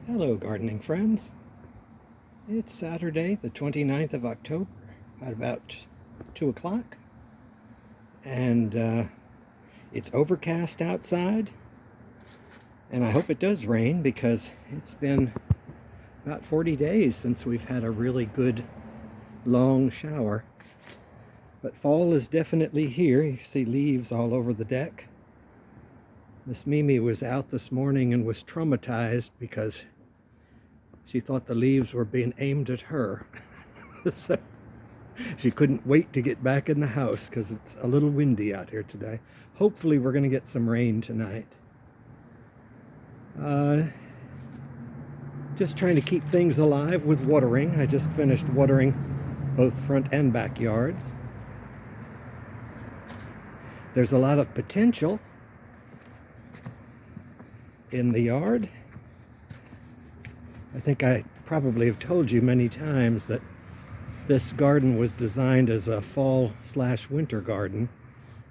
Hello, gardening friends. It's Saturday, the 29th of October, at about 2 o'clock, and it's overcast outside, and I hope it does rain because it's been about 40 days since we've had a really good long shower. But fall is definitely here. You see leaves all over the deck. Miss Mimi was out this morning and was traumatized because she thought the leaves were being aimed at her. So she couldn't wait to get back in the house because it's a little windy out here today. Hopefully we're going to get some rain tonight. Just trying to keep things alive with watering. I just finished watering both front and backyards. There's a lot of potential in the yard. I think I probably have told you many times that this garden was designed as a fall/winter garden.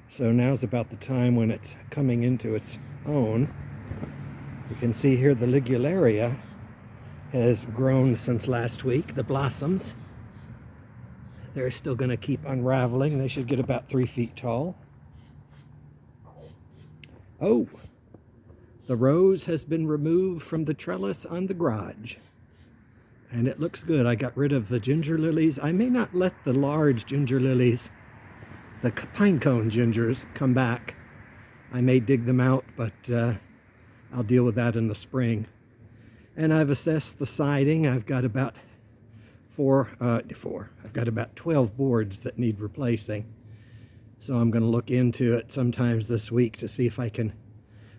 So now's about the time when it's coming into its own. You can see here the ligularia has grown since last week, the blossoms. They're still going to keep unraveling. They should get about 3 feet tall. Oh, the rose has been removed from the trellis on the garage. And it looks good. I got rid of the ginger lilies. I may not let the large ginger lilies, the pine cone gingers, come back. I may dig them out, but I'll deal with that in the spring. And I've assessed the siding. I've got about I've got about 12 boards that need replacing. So I'm going to look into it sometimes this week to see if I can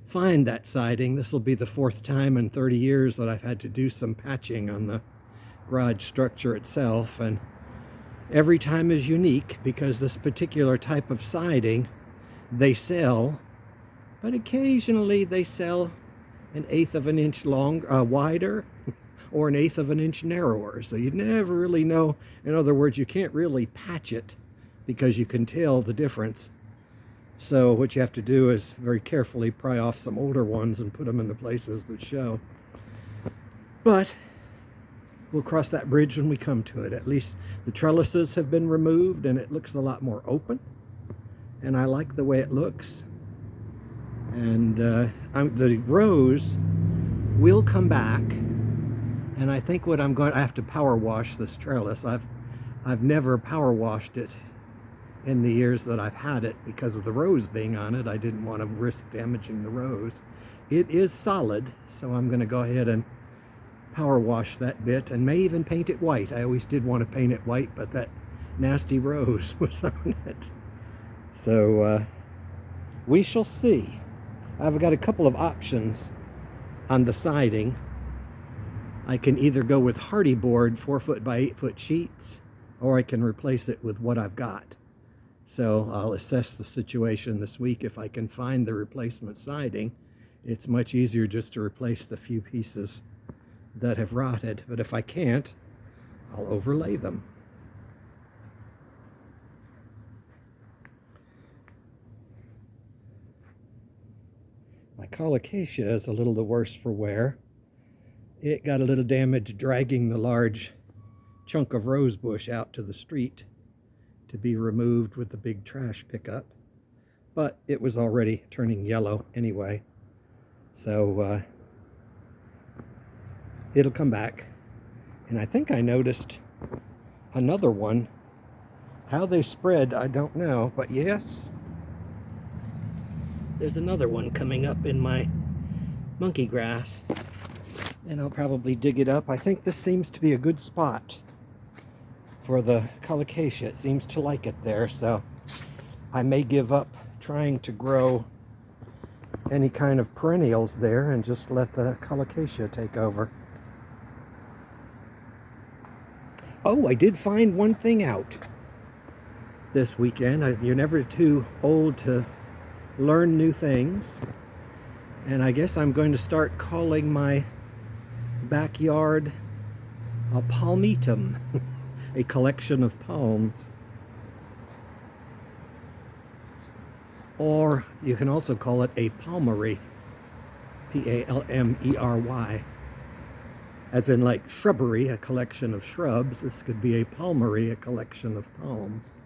find that siding. This will be the 4th time in 30 years that I've had to do some patching on the garage structure itself, and every time is unique because this particular type of siding they sell, but occasionally they sell 1/8 of an inch wider or 1/8 of an inch narrower, so you never really know. In other words, you can't really patch it because you can tell the difference. So what you have to do is very carefully pry off some older ones and put them in the places that show. But we'll cross that bridge when we come to it. At least the trellises have been removed and it looks a lot more open. And I like the way it looks. And the rose will come back. And I think what I have to power wash this trellis. I've never power washed it in the years that I've had it because of the rose being on it. I didn't want to risk damaging the rose. It is solid, so I'm going to go ahead and power wash that bit and may even paint it white. I always did want to paint it white, but that nasty rose was on it. So we shall see. I've got a couple of options on the siding. I can either go with hardy board 4-foot by 8-foot sheets, or I can replace it with what I've got. So I'll assess the situation this week. If I can find the replacement siding, it's much easier just to replace the few pieces that have rotted, but if I can't, I'll overlay them. My colocasia is a little the worse for wear. It got a little damage dragging the large chunk of rose bush out to the street to be removed with the big trash pickup, but it was already turning yellow anyway, so it'll come back. And I think I noticed another one. How they spread, I don't know, but yes, there's another one coming up in my monkey grass, and I'll probably dig it up. I think this seems to be a good spot for the colocasia. It seems to like it there, so I may give up trying to grow any kind of perennials there and just let the colocasia take over. Oh, I did find one thing out this weekend. You're never too old to learn new things. And I guess I'm going to start calling my backyard a palmetum, a collection of palms. Or you can also call it a palmery, P-A-L-M-E-R-Y. as in like shrubbery, a collection of shrubs. This could be a palmery, a collection of palms.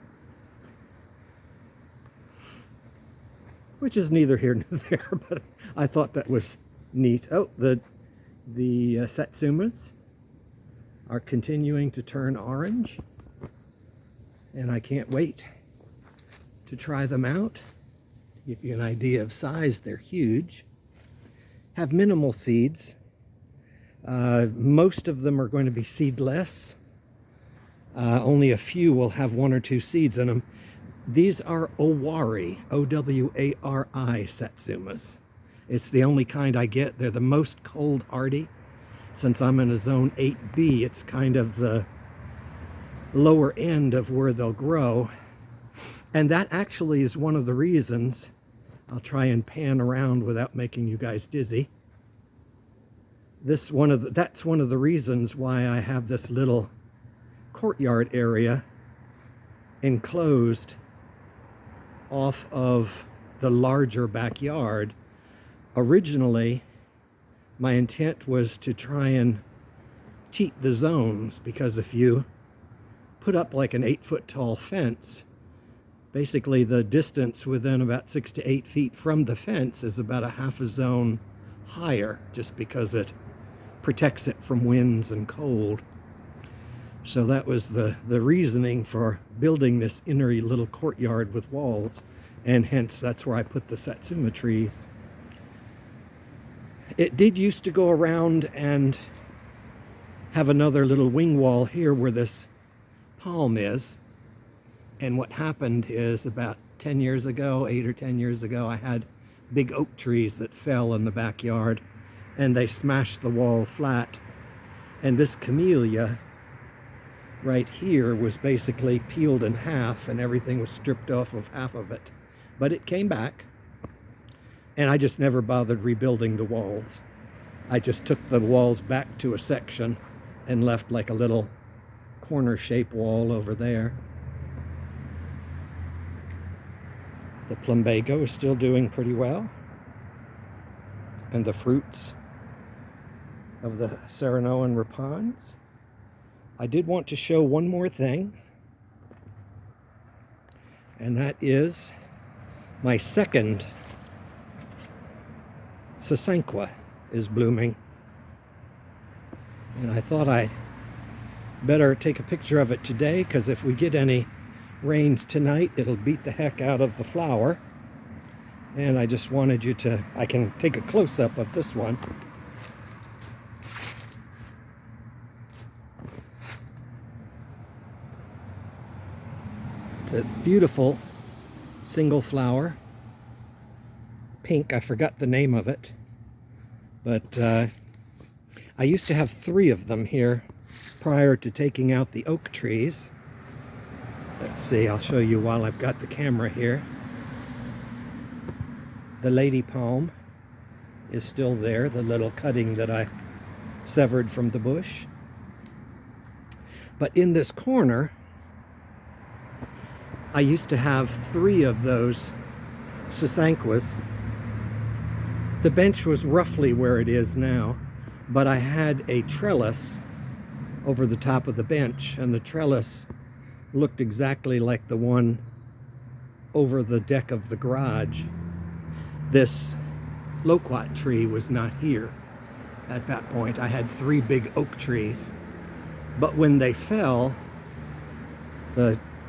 Which is neither here nor there, but I thought that was neat. Oh, the satsumas are continuing to turn orange, and I can't wait to try them out. To give you an idea of size, they're huge. Have minimal seeds. Most of them are going to be seedless. Only a few will have 1 or 2 seeds in them. These are owari, O-W-A-R-I satsumas. It's the only kind I get. They're the most cold hardy. Since I'm in a zone 8B, it's kind of the lower end of where they'll grow. And that actually is one of the reasons, I'll try and pan around without making you guys dizzy. That's one of the reasons why I have this little courtyard area enclosed off of the larger backyard. Originally, my intent was to try and cheat the zones, because if you put up like an 8-foot tall fence, basically the distance within about 6 to 8 feet from the fence is about a half a zone higher, just because it protects it from winds and cold. So that was the reasoning for building this inner little courtyard with walls, and hence that's where I put the satsuma trees. It did used to go around and have another little wing wall here where this palm is. And what happened is about 10 years ago, 8 or 10 years ago, I had big oak trees that fell in the backyard, and they smashed the wall flat. And this camellia right here was basically peeled in half, and everything was stripped off of half of it. But it came back, and I just never bothered rebuilding the walls. I just took the walls back to a section and left like a little corner-shaped wall over there. The plumbago is still doing pretty well, and the fruits of the Serranoan repons. I did want to show one more thing, and that is my second Sasanqua is blooming. And I thought I better take a picture of it today, because if we get any rains tonight, it'll beat the heck out of the flower. And I just wanted you to, I can take a close-up of this one. It's a beautiful single flower, pink. I forgot the name of it, but I used to have 3 of them here prior to taking out the oak trees. Let's see, I'll show you while I've got the camera here. The lady palm is still there, the little cutting that I severed from the bush. But in this corner, I used to have 3 of those Sasanquas. The bench was roughly where it is now, but I had a trellis over the top of the bench, and the trellis looked exactly like the one over the deck of the garage. This loquat tree was not here at that point. I had 3 big oak trees, but when they fell,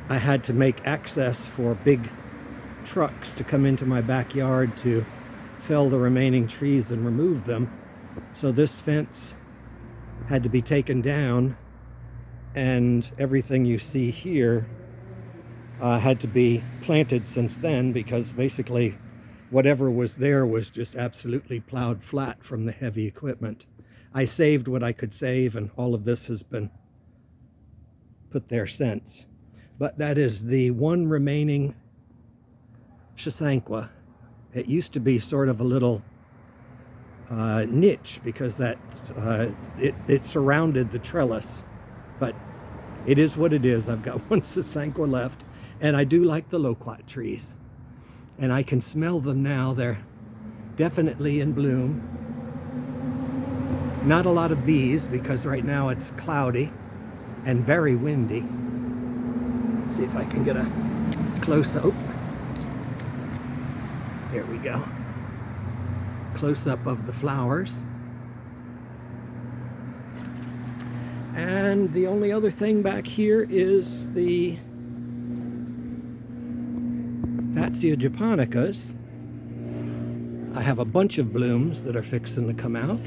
I had to make access for big trucks to come into my backyard to fell the remaining trees and remove them. So this fence had to be taken down, and everything you see here had to be planted since then, because basically whatever was there was just absolutely plowed flat from the heavy equipment. I saved what I could save, and all of this has been put there since. But that is the one remaining Sasanqua. It used to be sort of a little niche, because that it surrounded the trellis. But it is what it is. I've got 1 Sasanqua left, and I do like the loquat trees. And I can smell them now. They're definitely in bloom. Not a lot of bees because right now it's cloudy and very windy. Let's see if I can get a close-up. There we go. Close-up of the flowers. And the only other thing back here is the Fatsia japonicas. I have a bunch of blooms that are fixing to come out,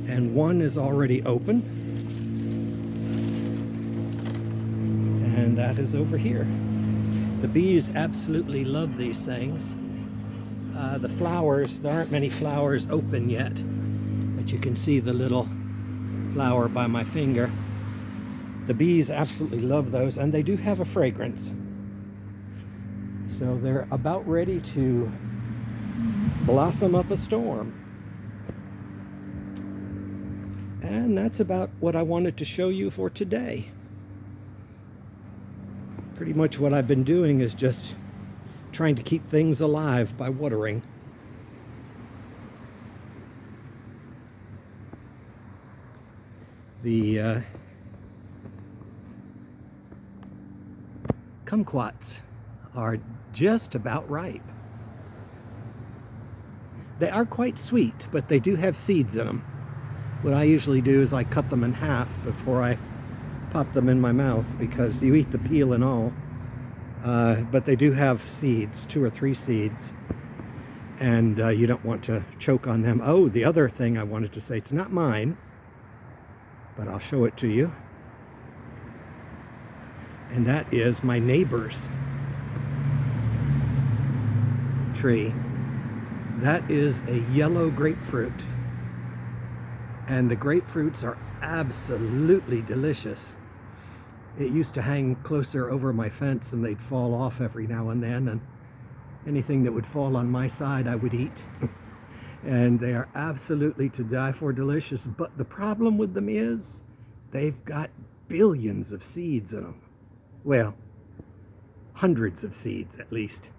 and one is already open, and that is over here. The bees absolutely love these things. The flowers, there aren't many flowers open yet, but you can see the little flower by my finger. The bees absolutely love those, and they do have a fragrance. So they're about ready to blossom up a storm. And that's about what I wanted to show you for today. Pretty much what I've been doing is just trying to keep things alive by watering. The kumquats are just about ripe. They are quite sweet, but they do have seeds in them. What I usually do is I cut them in half before I pop them in my mouth, because you eat the peel and all. But they do have seeds, 2 or 3 seeds, and you don't want to choke on them. Oh, the other thing I wanted to say, it's not mine, but I'll show it to you. And that is my neighbor's tree. That is a yellow grapefruit. And the grapefruits are absolutely delicious. It used to hang closer over my fence, and they'd fall off every now and then, and anything that would fall on my side I would eat. And they are absolutely to die for delicious. But the problem with them is they've got billions of seeds in them. Well, hundreds of seeds at least.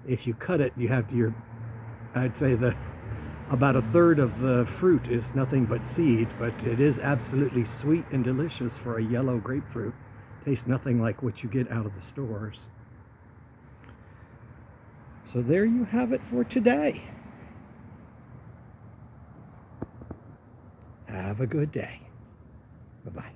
If you cut it, you have to, I'd say about 1/3 of the fruit is nothing but seed, but it is absolutely sweet and delicious for a yellow grapefruit. Tastes nothing like what you get out of the stores. So there you have it for today. Have a good day. Bye-bye.